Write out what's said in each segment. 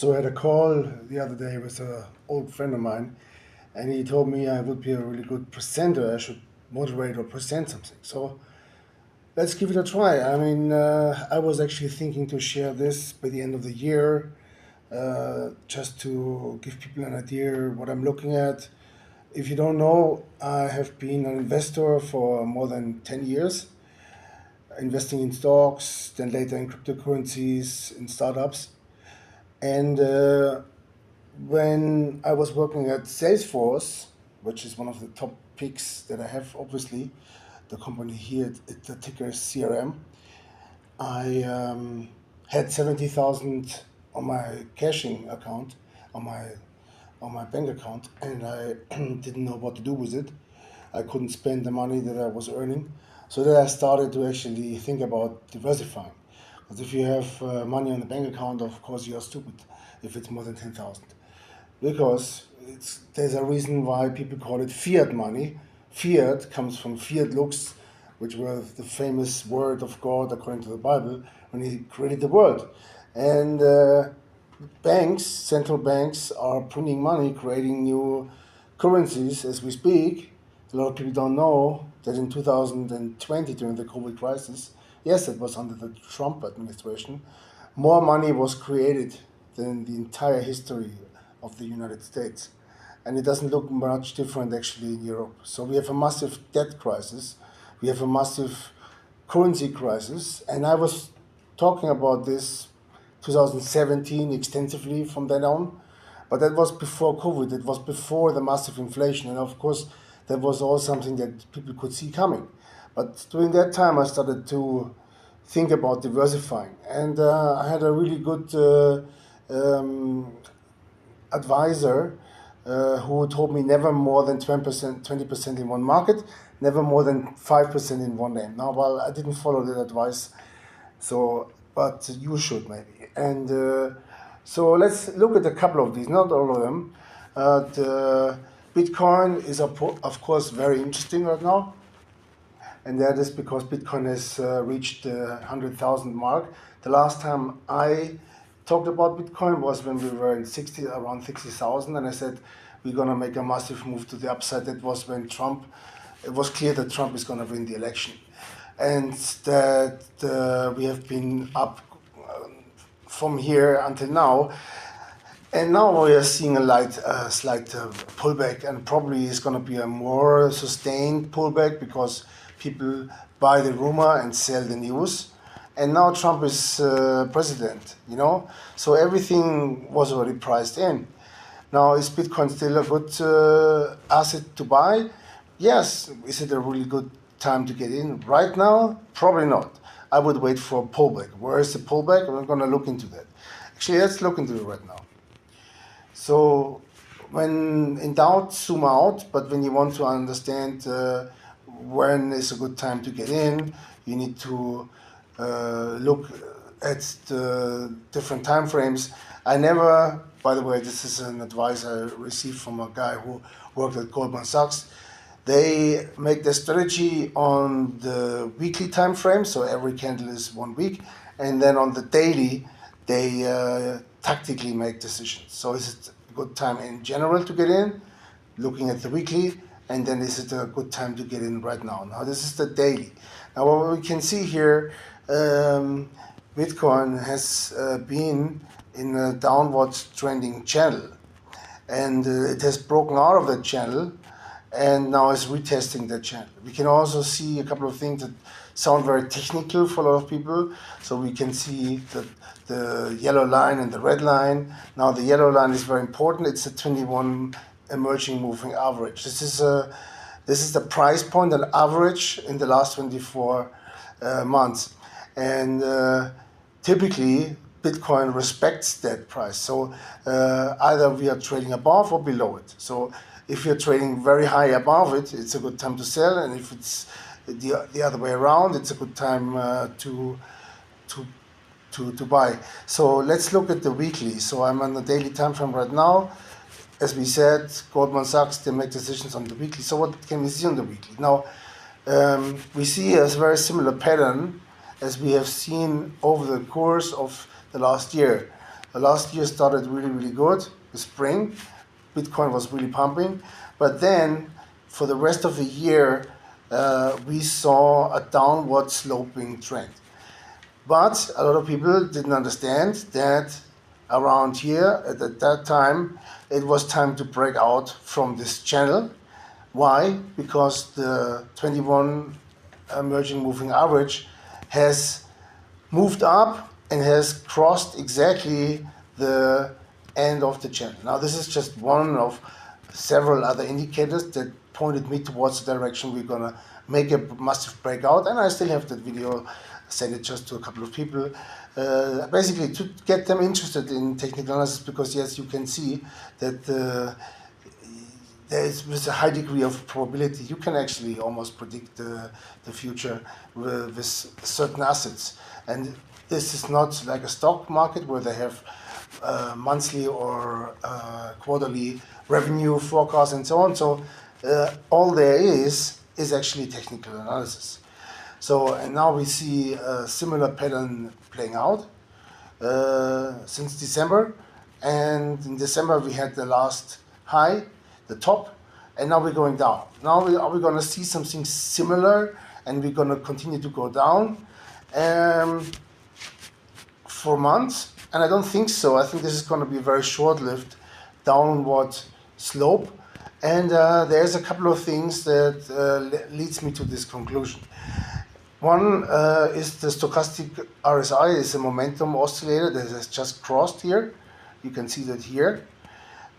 So I had a call the other day with an old friend of mine, and he told me I would be a really good presenter. I should moderate or present something. So let's give it a try. I was actually thinking to share this by the end of the year, just to give people an idea what I'm looking at. If you don't know, I have been an investor for more than 10 years, investing in stocks, then later in cryptocurrencies, in startups. And when I was working at Salesforce, which is one of the top picks that I have, obviously, the company here, the ticker is CRM, I had 70,000 on my cashing account, on my on my bank account, and I didn't know what to do with it. I couldn't spend the money that I was earning, so then I started to actually think about diversifying. Because if you have money on the bank account, of course you are stupid if it's more than 10,000, because there's a reason why people call it fiat money. Fiat comes from fiat lux, which was the famous word of God according to the Bible when He created the world. And banks, central banks, are printing money, creating new currencies as we speak. A lot of people don't know that in 2020, during the COVID crisis, yes, it was under the Trump administration, more money was created than the entire history of the United States. And it doesn't look much different actually in Europe. So we have a massive debt crisis, we have a massive currency crisis, and I was talking about this 2017 extensively from then on. But that was before COVID, it was before the massive inflation, and of course, that was all something that people could see coming. But during that time, I started to think about diversifying, and I had a really good um, advisor who told me never more than 20% in one market, never more than 5% in one name. Now, well, I didn't follow that advice, so but you should maybe. And so let's look at a couple of these, not all of them. The Bitcoin is of course very interesting right now, and that is because Bitcoin has reached the 100,000 mark. The last time I talked about Bitcoin was when we were in around 60,000, and I said we're gonna make a massive move to the upside. That was when it was clear that Trump is gonna win the election, and that we have been up from here until now. And now we are seeing a slight pullback, and probably it's going to be a more sustained pullback because people buy the rumor and sell the news. And now Trump is president, so everything was already priced in. Now, is Bitcoin still a good asset to buy? Yes. Is it a really good time to get in right now? Probably not. I would wait for a pullback. Where is the pullback? We're going to look into that. Actually, let's look into it right now. So when in doubt, zoom out. But when you want to understand when is a good time to get in, you need to look at the different time frames. I never, by the way, this is an advice I received from a guy who worked at Goldman Sachs. They make their strategy on the weekly time frame, so every candle is 1 week, and then on the daily, they tactically make decisions. So is it a good time in general to get in, looking at the weekly, and then is it a good time to get in right now? Now this is the daily. Now what we can see here, Bitcoin has been in a downward trending channel, and it has broken out of that channel, and now is retesting that channel. We can also see a couple of things that sound very technical for a lot of people. So we can see that the yellow line and the red line. Now the yellow line is very important. It's a 21 emerging moving average. This is the price point, an average in the last 24 months, and typically Bitcoin respects that price. So either we are trading above or below it. So if you're trading very high above it, it's a good time to sell, and if it's the other way around, it's a good time to buy. So let's look at the weekly. So I'm on the daily time frame right now. As we said, Goldman Sachs, they make decisions on the weekly. So what can we see on the weekly? Now, we see a very similar pattern as we have seen over the course of the last year. Last year started really good. The spring, Bitcoin was really pumping, but then for the rest of the year, we saw a downward sloping trend. But a lot of people didn't understand that around here, at that time, it was time to break out from this channel. Why? Because the 21 emerging moving average has moved up and has crossed exactly the end of the channel. Now, this is just one of several other indicators that pointed me towards the direction we're going to make a massive breakout. And I still have that video, sent it just to a couple of people, basically to get them interested in technical analysis, because yes, you can see that there is, with a high degree of probability, you can actually almost predict the future with certain assets. And this is not like a stock market where they have monthly or quarterly revenue forecasts and so on. So all there is actually technical analysis. So, and now we see a similar pattern playing out since December. And in December we had the last high, the top, and now we're going down. Now are we going to see something similar, and we're going to continue to go down for months? And I don't think so. I think this is going to be a very short-lived downward slope. And there's a couple of things that leads me to this conclusion. One is the stochastic RSI is a momentum oscillator that has just crossed here. You can see that here.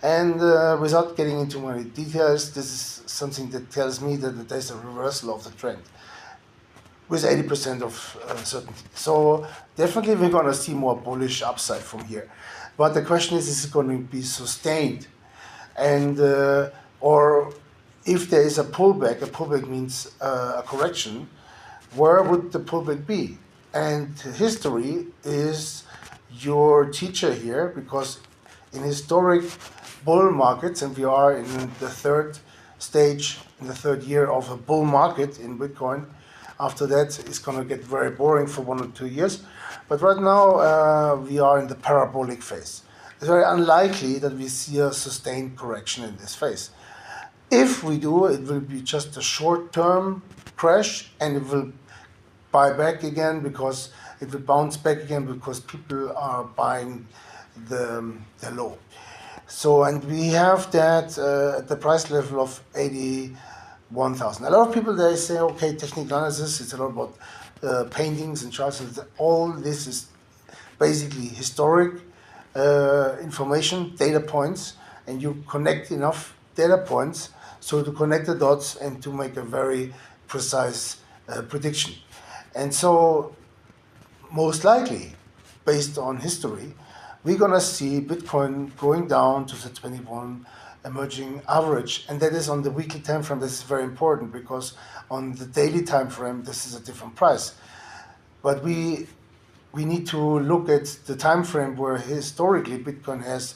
And without getting into many details, this is something that tells me that there's a reversal of the trend with 80% of certainty. So definitely we're going to see more bullish upside from here. But the question is it going to be sustained? And or if there is a pullback means a correction, where would the pullback be? And history is your teacher here, because in historic bull markets, and we are in the third stage, in the third year of a bull market in Bitcoin. After that, it's going to get very boring for 1 or 2 years. But right now, we are in the parabolic phase. It's very unlikely that we see a sustained correction in this phase. If we do, it will be just a short-term crash, and it will buy back again, because it will bounce back again because people are buying the low. So, and we have that at the price level of 81,000. A lot of people, they say, okay, technical analysis, it's a lot about paintings and charts. All this is basically historic information, data points, and you connect enough data points so to connect the dots and to make a very precise prediction. And so, most likely, based on history, we're going to see Bitcoin going down to the 21 emerging average. And that is on the weekly time frame. This is very important, because on the daily time frame, this is a different price. But we need to look at the time frame where historically Bitcoin has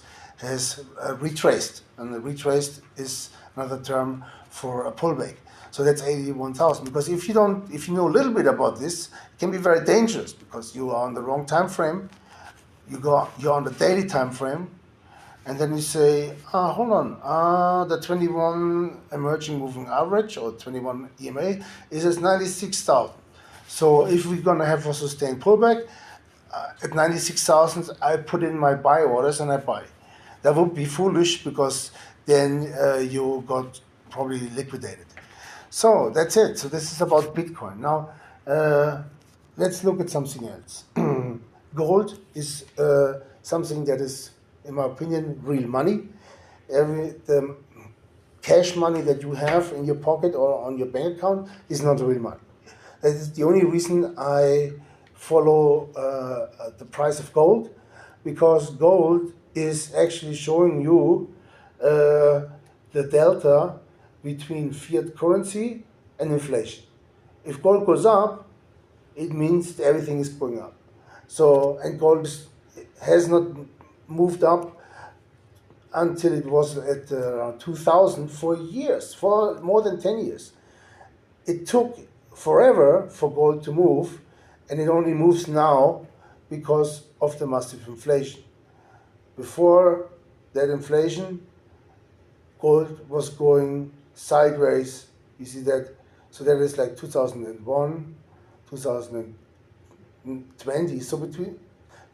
retraced. And the retraced is another term for a pullback. So that's 81,000. Because if you know a little bit about this, it can be very dangerous, because you are on the wrong time frame. You're on the daily time frame, and then you say, hold on, the 21 emerging moving average, or 21 EMA, is at 96,000. So if we're going to have a sustained pullback at 96,000, I put in my buy orders and I buy. That would be foolish, because then you got probably liquidated. So that's it. So this is about Bitcoin. Now, let's look at something else. Gold is something that is, in my opinion, real money. The cash money that you have in your pocket or on your bank account is not real money. That is the only reason I follow the price of gold, because gold is actually showing you the delta between fiat currency and inflation. If gold goes up, it means everything is going up. So, and gold has not moved up until it was at around 2000 for years, for more than 10 years. It took forever for gold to move, and it only moves now because of the massive inflation. Before that inflation, gold was going sideways. You see that? So that is like 2001, 2020. So between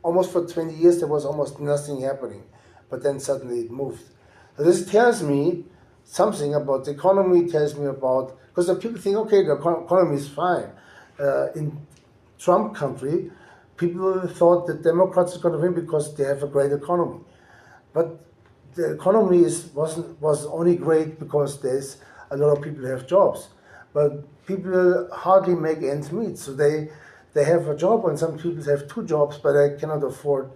almost for 20 years there was almost nothing happening, but then suddenly it moved. So this tells me something about the economy. Tells me about, because the people think, okay, the economy is fine. In Trump country, people thought that Democrats are going to win because they have a great economy. But the economy was only great because there's a lot of people who have jobs. But people hardly make ends meet. So they have a job, and some people have two jobs, but they cannot afford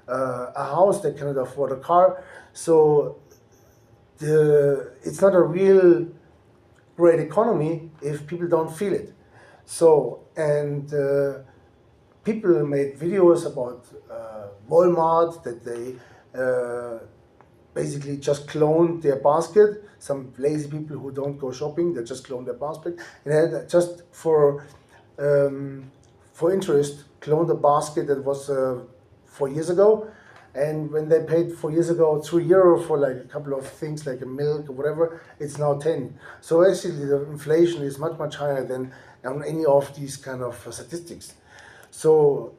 a house, they cannot afford a car. So it's not a real great economy if people don't feel it. So, and people made videos about Walmart, that they basically just cloned their basket. Some lazy people who don't go shopping, they just clone their basket. And just for interest, cloned a basket that was 4 years ago. And when they paid 4 years ago €3 for like a couple of things like a milk or whatever, it's now 10. So actually the inflation is much, much higher than on any of these kind of statistics. So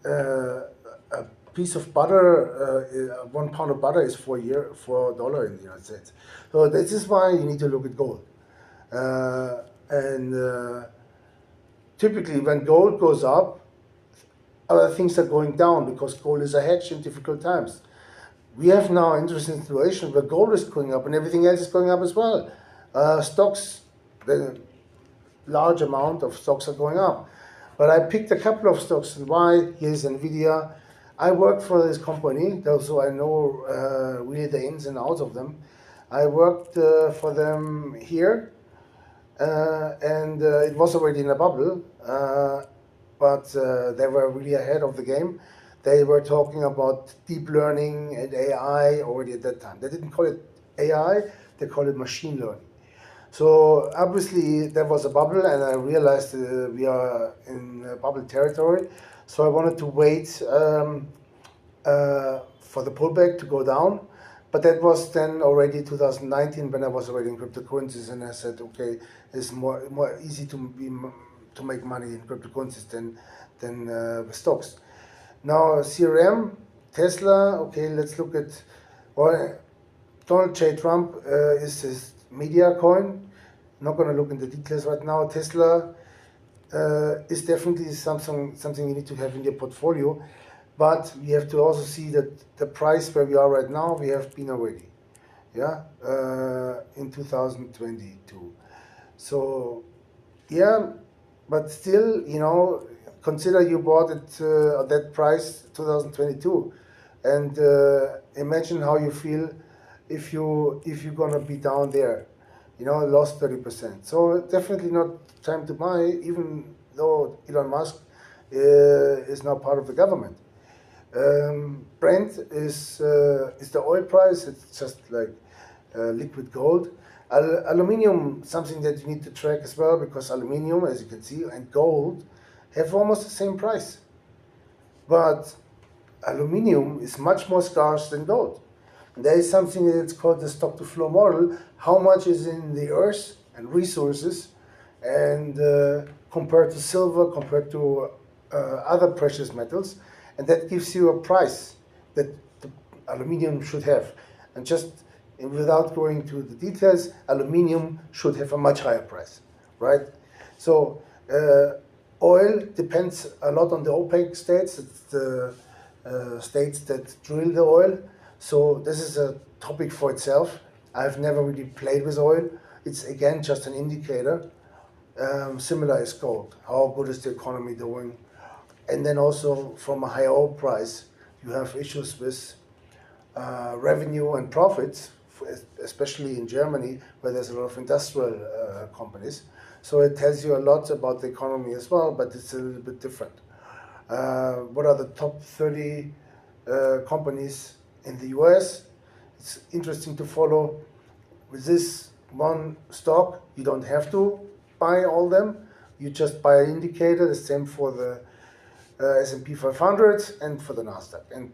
a piece of butter, 1 pound of butter is $4 in the United States. So this is why you need to look at gold. Typically when gold goes up, other things are going down because gold is a hedge in difficult times. We have now an interesting situation where gold is going up and everything else is going up as well. Stocks, the large amount of stocks are going up. But I picked a couple of stocks, and why? Here's NVIDIA. I worked for this company, so I know really the ins and outs of them. I worked for them here, and it was already in a bubble, but they were really ahead of the game. They were talking about deep learning and AI already at that time. They didn't call it AI, they called it machine learning. So obviously there was a bubble, and I realized we are in bubble territory. So I wanted to wait for the pullback to go down. But that was then already 2019 when I was already in cryptocurrencies, and I said, okay, it's more easy to make money in cryptocurrencies than with stocks. Now CRM, Tesla. Okay, let's look at. Well, Donald J. Trump is his media coin. Not going to look into details right now. Tesla is definitely something you need to have in your portfolio, but we have to also see that the price where we are right now, we have been already, yeah, in 2022. So, yeah, but still, consider you bought it at that price 2022, and imagine how you feel if you're gonna be down there, lost 30%. So definitely not time to buy, even though Elon Musk is now part of the government. Brent is the oil price. It's just like liquid gold. Aluminium, something that you need to track as well, because aluminium, as you can see, and gold have almost the same price. But aluminium is much more scarce than gold. And there is something that's called the stock-to-flow model. How much is in the earth and resources, and compared to silver, compared to other precious metals, and that gives you a price that the aluminium should have. And just without going to the details, aluminium should have a much higher price, right? So oil depends a lot on the OPEC states. It's the states that drill the oil. So this is a topic for itself. I've never really played with oil. It's again just an indicator. Similar as gold. How good is the economy doing? And then also from a high oil price, you have issues with revenue and profits, especially in Germany, where there's a lot of industrial companies. So it tells you a lot about the economy as well, but it's a little bit different. What are the top 30 companies in the US? It's interesting to follow. With this one stock, you don't have to buy all them. You just buy an indicator, the same for the S&P 500 and for the Nasdaq. And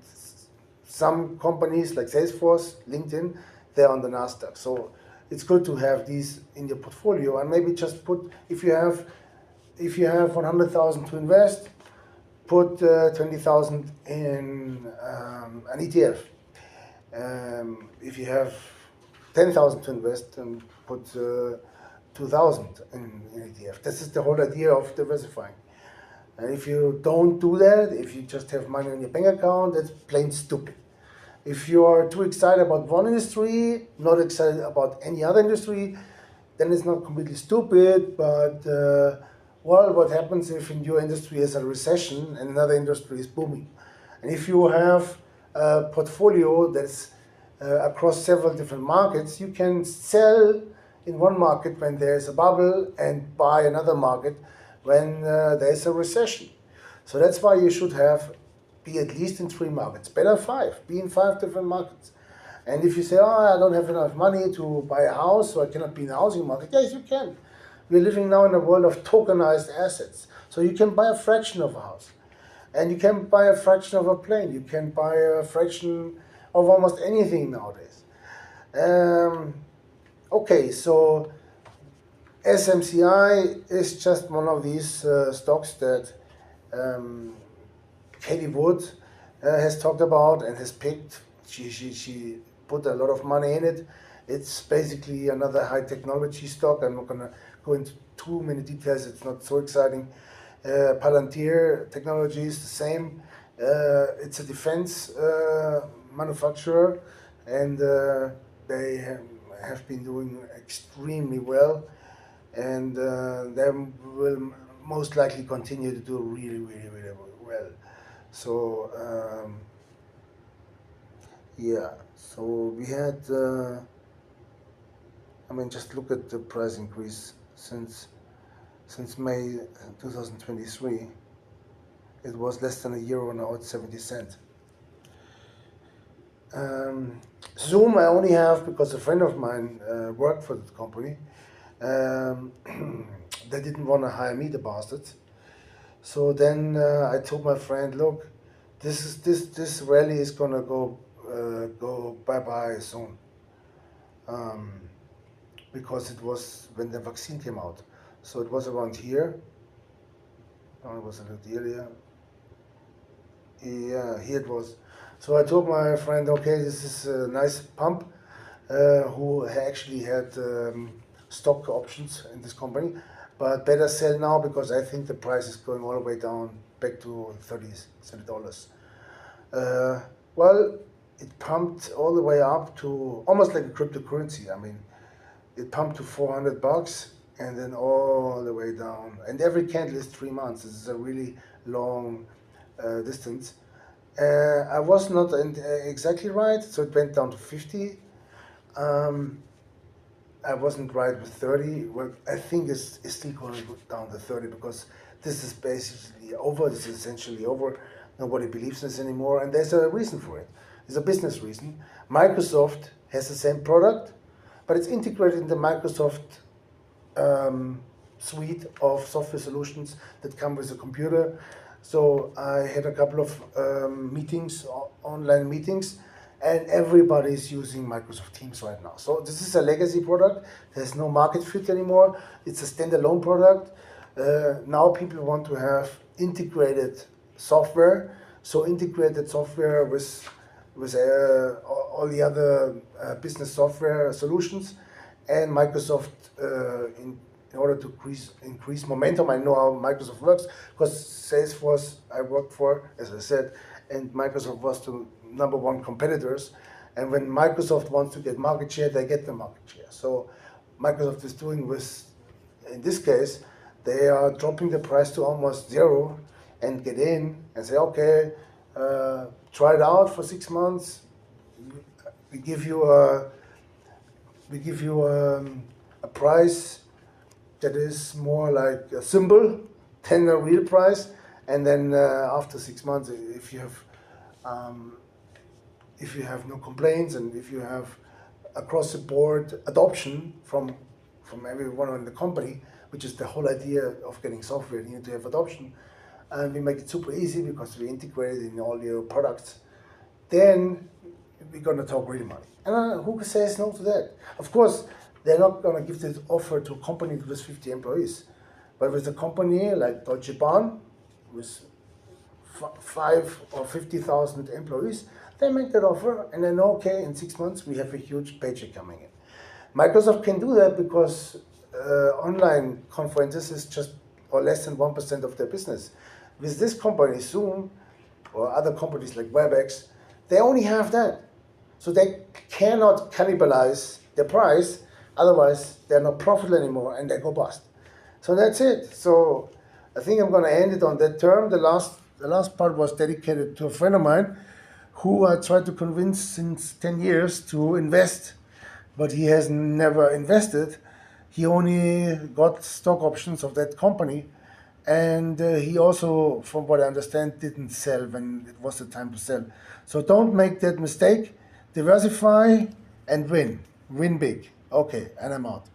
some companies like Salesforce, LinkedIn, they're on the Nasdaq. So it's good to have these in your portfolio, and maybe just put, if you have 100,000 to invest, put 20,000 in an ETF. If you have 10,000 to invest, and put 2,000 in ETF. This is the whole idea of diversifying. And if you don't do that, if you just have money in your bank account, that's plain stupid. If you are too excited about one industry, not excited about any other industry, then it's not completely stupid, but well, what happens if in your industry is a recession and another industry is booming? And if you have a portfolio that's across several different markets, you can sell in one market when there's a bubble and buy another market when there's a recession. So that's why you should be at least in 3 markets, better 5, be in 5 different markets. And if you say, oh, I don't have enough money to buy a house, so I cannot be in the housing market, yes, you can. We're living now in a world of tokenized assets. So you can buy a fraction of a house. And you can buy a fraction of a plane. You can buy a fraction of almost anything nowadays. Okay, so SMCI is just one of these stocks that Katie Wood has talked about and has picked. She put a lot of money in it. It's basically another high technology stock. I'm not going to go into too many details. It's not so exciting. Palantir Technologies, the same. It's a defense manufacturer, and they have been doing extremely well, and they will most likely continue to do really, really, really well. So yeah, so we had, I mean, just look at the price increase since May 2023. It was less than €1, now it's 70 cents. Zoom I only have because a friend of mine worked for the company. They didn't want to hire me, the bastards. So then I told my friend, look, this rally is gonna go bye-bye soon, because it was when the vaccine came out. So it was around here. Oh, it was a little earlier. Yeah, here it was. So I told my friend, okay, this is a nice pump, who actually had stock options in this company, but better sell now because I think the price is going all the way down back to $30. Well, it pumped all the way up to almost like a cryptocurrency. I mean, it pumped to $400 and then all the way down. And every candle is 3 months. This is a really long distance. I was not exactly right, so it went down to 50. I wasn't right with 30. Well, I think it's still going to go down to 30 because this is basically over. This is essentially over. Nobody believes this anymore, and there's a reason for it. There's a business reason. Microsoft has the same product, but it's integrated in the Microsoft suite of software solutions that come with a computer. So I had a couple of meetings, online meetings, and everybody's using Microsoft Teams right now. So this is a legacy product. There's no market fit anymore. It's a standalone product. Now people want to have integrated software. So integrated software with all the other business software solutions, and Microsoft in order to increase momentum. I know how Microsoft works because Salesforce I worked for, as I said, and Microsoft was the #1 competitors. And when Microsoft wants to get market share, they get the market share. So Microsoft is doing with, in this case, they are dropping the price to almost zero and get in and say, okay, try it out for 6 months. We give you a price that is more like a symbol than a real price. And then after 6 months, if you have no complaints and if you have across the board adoption from everyone in the company, which is the whole idea of getting software, you need to have adoption. And we make it super easy because we integrate it in all your products. then we're going to talk real money. And who says no to that? Of course, they're not going to give this offer to a company with 50 employees. But with a company like Deutsche Bahn, with 5 or 50,000 employees, they make that offer and they know, okay, in 6 months we have a huge paycheck coming in. Microsoft can do that because online conferences is just or less than 1% of their business. With this company, Zoom, or other companies like WebEx, they only have that. So they cannot cannibalize their price, otherwise they're not profitable anymore and they go bust. So that's it. So I think I'm going to end it on that term. The last part was dedicated to a friend of mine who I tried to convince since 10 years to invest, but he has never invested. He only got stock options of that company, and he also, from what I understand, didn't sell when it was the time to sell. So don't make that mistake. Diversify and win. Win big. Okay, and I'm out.